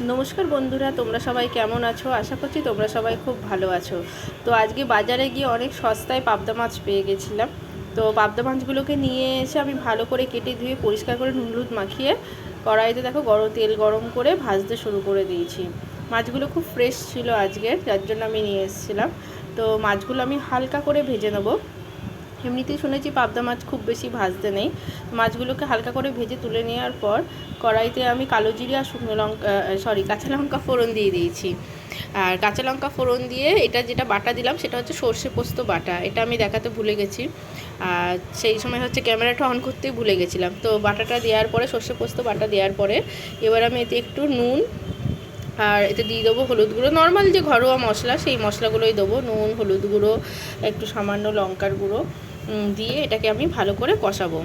নমস্কার বন্ধুরা, তোমরা সবাই কেমন আছো? আশা করছি তোমরা সবাই খুব ভালো আছো। তো আজকে বাজারে গিয়ে অনেক সস্তায় পাবদা মাছ পেয়ে গেছিলাম। তো পাবদা মাছগুলোকে নিয়ে এসে আমি ভালো করে কেটে ধুয়ে পরিষ্কার করে নুন হলুদ মাখিয়ে কড়াইতে দেখো তেল গরম করে ভাজতে শুরু করে দিয়েছি। মাছগুলো খুব ফ্রেশ ছিল আজকের, যার জন্য আমি নিয়ে এসেছিলাম। তো মাছগুলো আমি হালকা করে ভেজে নেবো। এমনিতেই শুনেছি পাবদা মাছ খুব বেশি ভাজতে নেই। মাছগুলোকে হালকা করে ভেজে তুলে নেওয়ার পর কড়াইতে আমি কালো জিরে আর শুকনো লঙ্কা কাঁচা লঙ্কা ফোড়ন দিয়ে দিয়েছি। আর কাঁচা লঙ্কা ফোড়ন দিয়ে এটা যেটা বাটা দিলাম সেটা হচ্ছে সর্ষে পোস্ত বাটা। এটা আমি দেখাতে ভুলে গেছি, আর সেই সময় হচ্ছে ক্যামেরাটা অন করতেই ভুলে গেছিলাম। তো বাটাটা দেওয়ার পরে, সর্ষে পোস্ত বাটা দেওয়ার পরে এবার আমি এতে একটু নুন আর এতে দিয়ে দেবো হলুদ গুঁড়ো। নর্মাল যে ঘরোয়া মশলা সেই মশলাগুলোই দেবো, নুন, হলুদ গুঁড়ো, একটু সামান্য লঙ্কার গুঁড়ো দিয়ে এটাকে আমি ভালো করে কষাবো।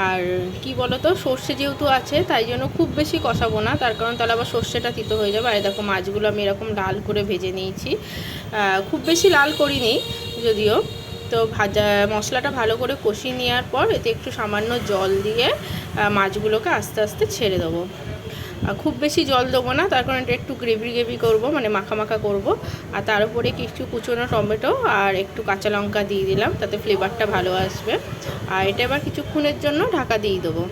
আর কি বলো তো, সর্ষে যেহেতু আছে তাই জন্য খুব বেশি কষাবো না, তার কারণ তাহলে আবার সর্ষেটা তিতো হয়ে যাবে। আর দেখো মাছগুলো আমি এরকম লাল করে ভেজে নিয়েছি, খুব বেশি লাল করিনি যদিও। তো মশলাটা ভালো করে কষিয়ে নেওয়ার পর এতে একটু সামান্য জল দিয়ে মাছগুলোকে আস্তে আস্তে ছেড়ে দেবো। খুব বেশি জল দেবো না, তার কারণ এটা একটু গ্রেভি করবো, মানে মাখা মাখা করবো। আর তার উপরে কিছু কুচনো টমেটো আর একটু কাঁচা লঙ্কা দিয়ে দিলাম, তাতে ফ্লেভারটা ভালো আসবে। আর এটা এবার কিছুক্ষণের জন্য ঢাকা দিয়ে দেবো।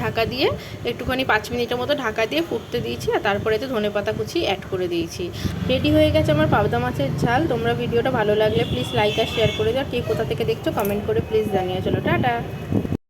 ঢাকা দিয়ে একটুখানি 5 মিনিটের মতো ঢাকা দিয়ে ফুটতে দিয়েছি। আর তারপরে তো ধনেপাতা কুচি অ্যাড করে দিয়েছি। রেডি হয়ে গেছে আমার পাবদা মাছের ঝাল। তোমরা ভিডিওটা ভালো লাগলে প্লিজ লাইক আর শেয়ার করে দাও। কে কোথা থেকে দেখছো কমেন্ট করে প্লিজ জানিয়ে। চলো টাটা।